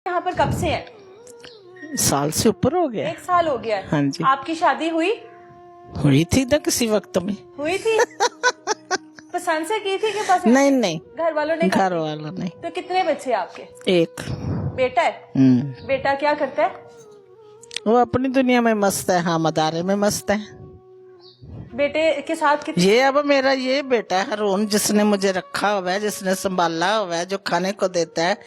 यहाँ पर कब से है? साल से ऊपर हो गया। 1 साल हो गया है। हाँ जी। आपकी शादी हुई थी ना किसी वक्त में। हुई थी? पसंद से की थी कि बस नहीं नहीं, घर वालों ने? घर वालों ने। तो कितने बच्चे आपके? एक बेटा है। बेटा क्या करता है? वो अपनी दुनिया में मस्त है, हाँ मदारे में मस्त है। बेटे के साथ कितने? ये अब मेरा ये बेटा है हारून, जिसने मुझे रखा हुआ है, जिसने संभाला हुआ है, जो खाने को देता है,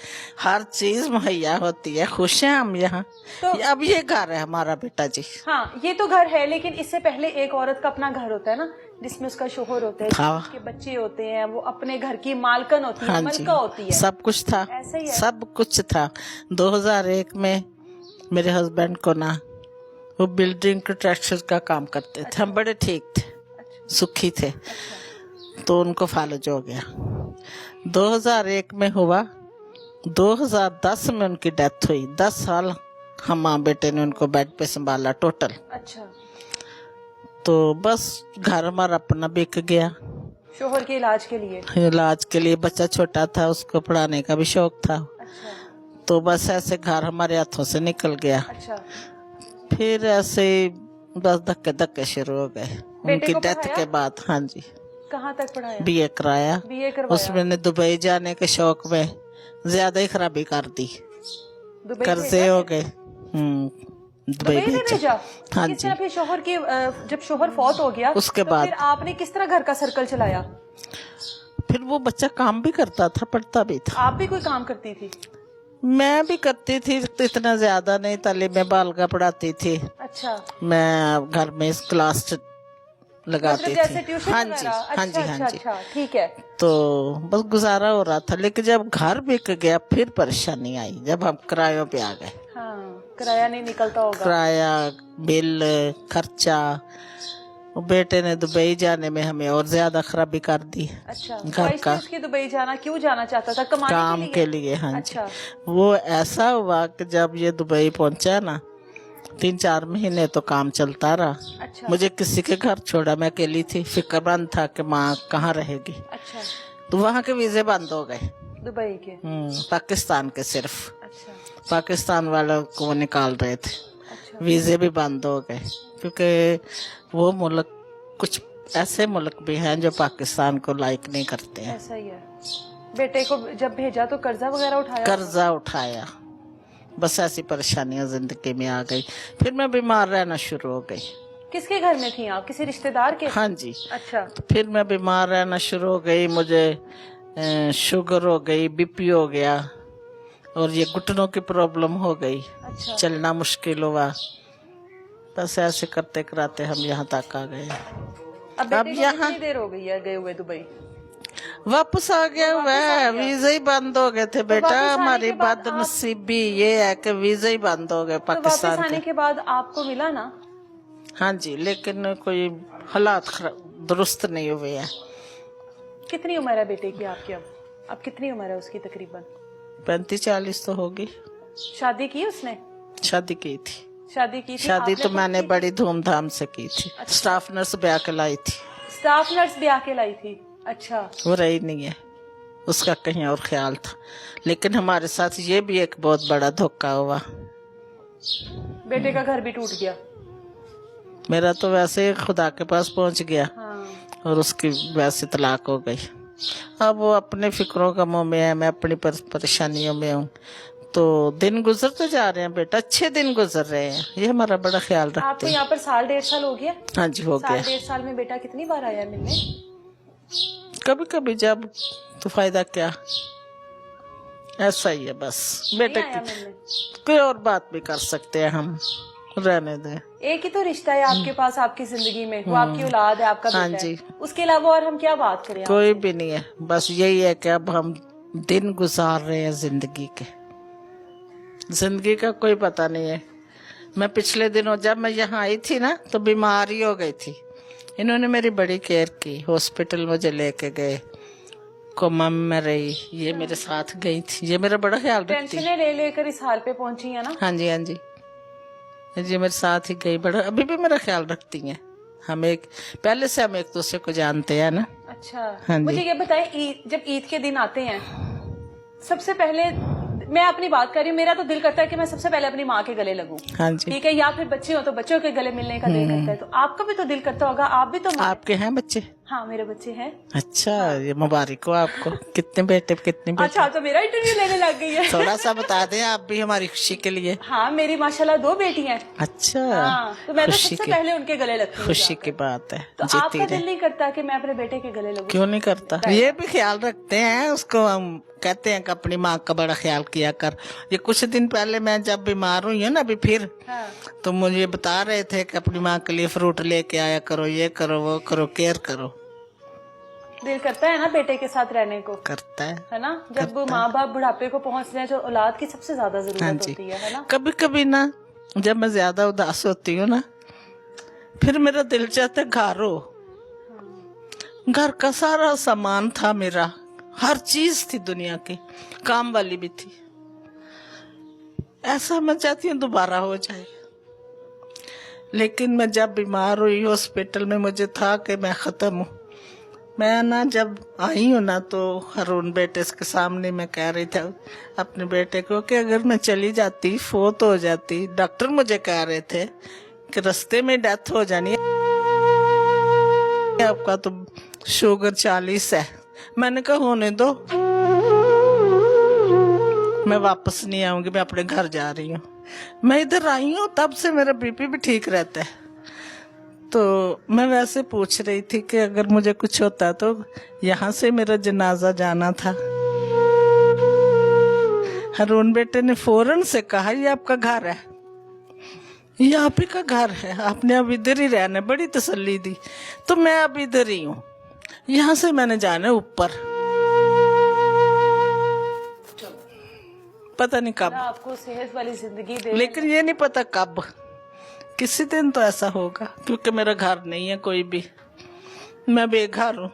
हर चीज मुहैया होती है। खुश हैं हम यहाँ। तो अब ये घर है हमारा बेटा जी। हाँ, ये तो घर है, लेकिन इससे पहले एक औरत का अपना घर होता है ना, जिसमें उसका शोहर होता है, उसके बच्चे होते हैं, वो अपने घर की मालकन होती है, हाँ मलका होती है। सब कुछ था, ऐसे ही है। सब कुछ था। 2001 में मेरे हस्बैंड को ना, वो बिल्डिंग कंस्ट्रक्शन का काम करते थे। हम बड़े ठीक थे, सुखी थे। तो उनको फालज हो गया। 2001 में हुआ, 2010 में उनकी डेथ हुई। 10 साल हम माँ बेटे ने उनको बेड पे संभाला टोटल। अच्छा। तो बस घर हमारा अपना बिक गया। शोहर के इलाज के लिए? इलाज के लिए। बच्चा छोटा था, उसको पढ़ाने का भी शौक था। अच्छा। तो बस ऐसे घर हमारे हाथों से निकल गया। अच्छा। फिर ऐसे बस धक्के धक्के शुरू हो गए उनकी डेथ के बाद। हाँ जी। कहाँ तक पढ़ाया? बीए कराया। बीए करवाया। उसमें दुबई जाने के शौक में ज्यादा ही खराबी कर दी, कर्जे हो गए। दुबई भेजा। हाँ जी। फिर शोहर की जब शोहर फौत हो गया उसके तो बाद फिर आपने किस तरह घर का सर्कल चलाया? फिर वो बच्चा काम भी करता था, पढ़ता भी था। आप भी कोई काम करती थी? मैं भी करती थी, तो इतना ज्यादा नहीं। तालीम में बालका पढ़ाती थी। अच्छा। मैं घर में क्लास लगाती मतलब जैसे थी। ट्यूशन हाँ जी, वगैरह? हाँ जी, हाँ जी। अच्छा, ठीक है। तो बस गुजारा हो रहा था। लेकिन जब घर बिक गया फिर परेशानी आई, जब हम किरायों पे आ गए। हाँ, किराया नहीं निकलता होगा। किराया, बिल, खर्चा। वो बेटे ने दुबई जाने में हमें और ज्यादा खराबी कर दी। अच्छा। घर का उसकी दुबई जाना क्यों जाना चाहता था? कमाने काम के लिए। हाँ जी। अच्छा। वो ऐसा हुआ कि जब ये दुबई पहुंचा ना, 3-4 महीने तो काम चलता रहा। अच्छा। मुझे किसी के घर छोड़ा, मैं अकेली थी। फिक्रमंद था कि माँ कहाँ रहेगी। अच्छा। तो वहाँ के वीजे बंद हो गए, दुबई के? पाकिस्तान के सिर्फ। अच्छा। पाकिस्तान वालों को वो निकाल रहे थे। अच्छा। वीजे भी बंद हो गए, क्योंकि वो मुल्क, कुछ ऐसे मुल्क भी हैं जो पाकिस्तान को लाइक नहीं करते हैं। ऐसा ही है। बेटे को जब भेजा तो कर्जा वगैरह उठाया? कर्जा उठाया। बस ऐसी परेशानियां जिंदगी में आ गई। फिर मैं बीमार रहना शुरू हो गई। किसके घर में थी आप? किसी रिश्तेदार के? हाँ जी। अच्छा। तो फिर मैं बीमार रहना शुरू हो गई। मुझे शुगर हो गई, बीपी हो गया, और ये घुटनों की प्रॉब्लम हो गई। अच्छा। चलना मुश्किल हुआ। बस ऐसे करते कराते हम यहाँ तक आ गए। अब यहाँ कितनी देर हो गई है गए हुए दुबई? वापस आ गया हुआ है। वीजा ही बंद हो गए थे बेटा। हमारी बदनसीबी ये है कि वीजा ही बंद हो गए पाकिस्तान आने के बाद आपको मिला ना? हाँ जी, लेकिन कोई हालात दुरुस्त नहीं हुए हैं। कितनी उम्र है बेटे की आपकी? अब कितनी उम्र है उसकी? तकरीबन 35-40 तो होगी। शादी की उसने? शादी की थी। शादी तो मैंने बड़ी धूमधाम से की थी। स्टाफ नर्स ब्याह के लाई थी। स्टाफ नर्स ब्याह के लाई थी? अच्छा। वो रही नहीं है, उसका कहीं और ख्याल था। लेकिन हमारे साथ ये भी एक बहुत बड़ा धोखा हुआ। बेटे का घर भी टूट गया? मेरा तो वैसे खुदा के पास पहुंच गया। हाँ। और उसकी वैसे तलाक हो गई। अब वो अपने फिक्रों का मुंह में है, मैं अपनी परेशानियों में हूँ। तो दिन गुजरते जा रहे हैं बेटा, अच्छे दिन गुजर रहे हैं। ये हमारा बड़ा ख्याल रखते हैं। आपको यहाँ पर 1.5 साल हो गया? हाँ जी, हो गया। 1.5 साल में बेटा कितनी बार आया मिलने? कभी कभी, जब तो फायदा क्या, ऐसा ही है बस। बेटे की कोई और बात भी कर सकते हैं हम, रहने दें। एक ही तो रिश्ता है आपके पास, आपकी जिंदगी में, वो आपकी औलाद है, आपका बेटा। हाँ जी। उसके अलावा और हम क्या बात करें? कोई भी नहीं है। बस यही है कि अब हम दिन गुजार रहे हैं जिंदगी के। जिंदगी का कोई पता नहीं है। मैं पिछले दिनों जब मैं यहाँ आई थी ना, तो बीमारी हो गई थी। इन्होंने मेरी बड़ी केयर की। हॉस्पिटल मुझे लेके गए, कोमा में रही। ये मेरे साथ गई थी। ये मेरा बड़ा ख्याल रखती है। टेंशन ले लेकर इस हाल पे पहुंची है ना? हाँ जी, हाँ जी। ये मेरे साथ ही गई, बड़ा अभी भी मेरा ख्याल रखती हैं। पहले से हम एक दूसरे को जानते हैं ना। अच्छा। हाँ, मुझे ये बताएं, जब ईद के दिन आते हैं, सबसे पहले मैं अपनी बात कर रही हूँ, मेरा तो दिल करता है कि मैं सबसे पहले अपनी माँ के गले लगूं, हाँ जी। ठीक है, या फिर बच्चे हो तो बच्चों के गले मिलने का दिल करता है, तो आपका भी तो दिल करता होगा, आप भी तो आपके हैं बच्चे? हाँ मेरे बच्चे हैं। अच्छा, ये मुबारक हो आपको। कितने बेटे कितनी बेटी? अच्छा, तो मेरा इंटरव्यू लेने लग गई है। थोड़ा सा बता दें आप भी हमारी खुशी के लिए। हाँ मेरी माशाल्लाह 2 बेटी हैं। अच्छा, हाँ, तो मैं तो खुशी सबसे की पहले उनके गले लगती हूँ। खुशी की बात है। तो जीती आपका रहे। दिल नहीं करता कि मैं अपने बेटे के गले लगूं? क्यों नहीं करता? ये भी ख्याल रखते हैं उसको, हम कहते हैं कि अपनी माँ का बड़ा ख्याल किया कर। ये कुछ दिन पहले मैं जब बीमार हुई हूँ ना अभी फिर, हाँ। तो मुझे बता रहे थे कि अपनी माँ के लिए फ्रूट लेके आया करो, ये करो वो करो, केयर करो। दिल करता है ना बेटे के साथ रहने को, करता है ना? जब माँ बाप बुढ़ापे को पहुँचते हैं तो औलाद की सबसे ज्यादा हाँ जरूरत जी। होती है ना? कभी कभी ना जब मैं ज्यादा उदास होती हूँ ना, फिर मेरा दिल चाहता है घर हो। घर का सारा सामान था मेरा, हर चीज थी दुनिया की, काम वाली भी थी। ऐसा मैं चाहती हूँ दोबारा हो जाए। लेकिन मैं जब बीमार हुई हॉस्पिटल में, मुझे था कि मैं खत्म हूँ। मैं ना जब आई हूँ ना, तो हरून बेटे के सामने मैं कह रही था अपने बेटे को कि अगर मैं चली जाती, फोत हो जाती, डॉक्टर मुझे कह रहे थे कि रास्ते में डेथ हो जानी है, आपका तो शुगर 40 है। मैंने कहा होने दो, मैं वापस नहीं आऊंगी, मैं अपने घर जा रही हूँ। मैं इधर आई हूँ तब से मेरा बीपी भी ठीक रहता है। तो मैं वैसे पूछ रही थी कि अगर मुझे कुछ होता तो यहाँ से मेरा जनाजा जाना था। हरून बेटे ने फौरन से कहा ये आपका घर है, ये आप ही का घर है, आपने अब इधर ही रहना है। बड़ी तसल्ली दी। तो मैं अब इधर ही हूँ, यहाँ से मैंने जाना है ऊपर, पता नहीं कब, आपको सेहत वाली जिंदगी दे। लेकिन ये नहीं पता कब, किसी दिन तो ऐसा होगा, क्योंकि मेरा घर नहीं है कोई भी, मैं बेघर हूँ।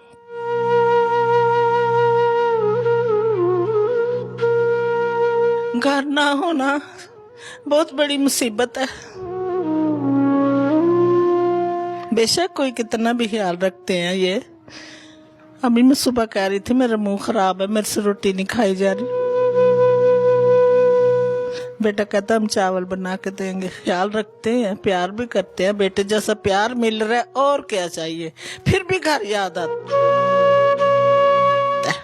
घर ना होना बहुत बड़ी मुसीबत है। बेशक कोई कितना भी ख्याल रखते हैं। ये अभी मैं सुबह कह रही थी मेरा मुंह खराब है, मेरे से रोटी नहीं खाई जा रही। बेटा कहता हम चावल बना के देंगे। ख्याल रखते हैं, प्यार भी करते हैं। बेटे जैसा प्यार मिल रहा है और क्या चाहिए। फिर भी घर याद आता है।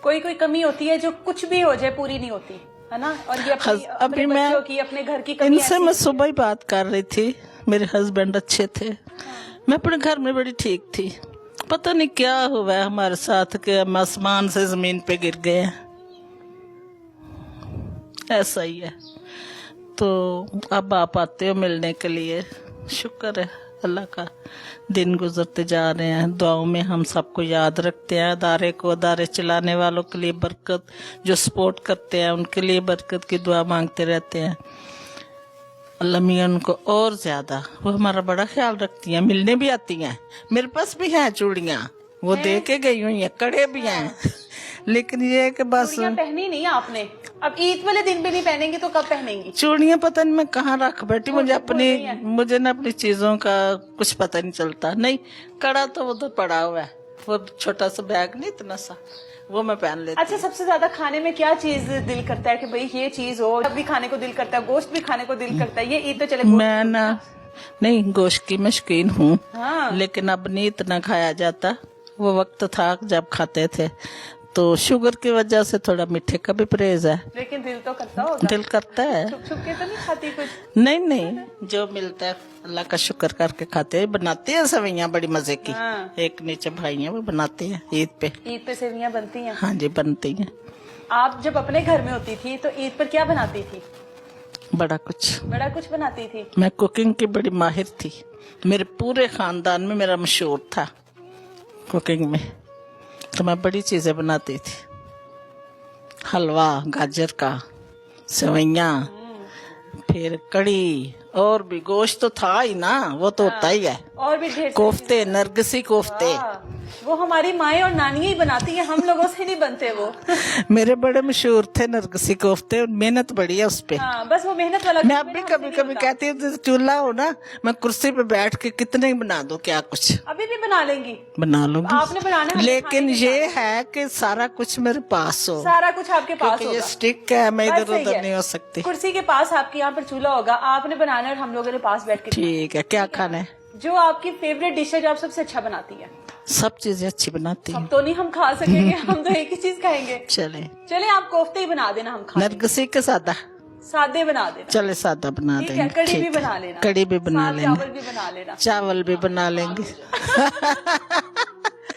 कोई कोई कमी होती है जो कुछ भी हो जाए पूरी नहीं होती, है ना? और ये अपने बच्चों की, अपने घर की कमी। इनसे मैं सुबह ही बात कर रही थी। मेरे हस्बैंड अच्छे थे, मैं अपने घर में बड़ी ठीक थी। पता नहीं क्या हुआ है हमारे साथ कि हम आसमान से जमीन पे गिर गए हैं। ऐसा ही है। तो अब आप आते हो मिलने के लिए, शुक्र है अल्लाह का। दिन गुजरते जा रहे हैं, दुआओं में हम सबको याद रखते हैं। अदारे को, अदारे चलाने वालों के लिए बरकत, जो सपोर्ट करते हैं उनके लिए बरकत की दुआ मांगते रहते हैं। अल्लाह मियां उनको और ज्यादा, वो हमारा बड़ा ख्याल रखती हैं। मिलने भी आती हैं, मेरे पास भी हैं चूड़ियाँ, वो दे के गई हुई हैं, कड़े भी हैं। लेकिन ये है कि बस पहनी नहीं आपने, अब ईद वाले दिन भी नहीं पहनेंगी तो कब पहनेंगी? चूड़ियाँ पता नहीं मैं कहाँ रख बैठी। मुझे ना अपनी चीजों का कुछ पता नहीं चलता। नहीं, कड़ा तो उधर पड़ा हुआ है, वो छोटा सा बैग नहीं इतना सा, वो मैं पहन लेती। अच्छा, सबसे ज्यादा खाने में क्या चीज दिल करता है कि भाई ये चीज हो? अब भी खाने को दिल करता है, गोश्त भी खाने को दिल करता है। ये ईद तो चले मैं ना नहीं गोश्त की मैं शौकीन हूँ। हाँ। लेकिन अब नहीं इतना खाया जाता। वो वक्त था जब खाते थे, तो शुगर की वजह से थोड़ा मीठे का भी परहेज है। लेकिन दिल तो करता होगा। दिल करता है। छुप छुप के तो नहीं खाती कुछ? नहीं, जो मिलता है अल्लाह का शुक्र करके खाते हैं। बनाते हैं सवैयाँ बड़ी मजे की। हाँ। एक नीचे भाई हैं वो बनाते हैं ईद पे। ईद पे सेवियां बनती हैं? हाँ जी, बनती हैं। आप जब अपने घर में होती थी तो ईद पर क्या बनाती थी? बड़ा कुछ बनाती थी। मैं कुकिंग की बड़ी माहिर थी। मेरे पूरे खानदान में मेरा मशहूर था कुकिंग में, तो मैं बड़ी चीजें बनाती थी। हलवा गाजर का, सेवैयाँ, फिर कड़ी, और भी गोश्त तो था ही ना, वो तो होता ही है। और भी ढेर कोफ्ते, नरगिसी कोफ्ते, वो हमारी माएँ और नानी ही बनाती है, हम लोगों से नहीं बनते वो। मेरे बड़े मशहूर थे नरगिसी कोफ्ते, मेहनत बड़ी है उस पे। हाँ, बस वो मेहनत वाला मैं अब भी कभी कभी कहती हूँ जैसे चूल्हा हो ना, मैं कुर्सी पे बैठ के कितने ही बना दूं, क्या कुछ अभी भी बना लेंगी, बना लूंगी। आपने बनाना है, लेकिन ये है कि सारा कुछ मेरे पास हो, सारा कुछ आपके पास क्योंकि ये होगा। स्टिक है, मैं बस इधर सही उधर है। नहीं हो सकती। कुर्सी के पास आपके यहाँ पर चूल्हा होगा, आपने बनाना है और हम लोगों ने पास बैठ के ठीक है, क्या खाना है? जो आपकी फेवरेट डिश है, जो आप सबसे अच्छा बनाती है। सब चीजें अच्छी बनाती सब हूँ। तो नहीं हम खा सकेंगे, हम तो एक ही चीज खाएंगे। चले आप कोफ्ते ही बना देना, हम खा लेंगे। नरगिसी के सादा, सादे बना देना। चले सादा बना ठीक है, देंगे। कड़ी भी ठीक है। बना लेना, कड़ी भी बना साथ लेना, चावल भी बना लेना। चावल भी बना लेंगे।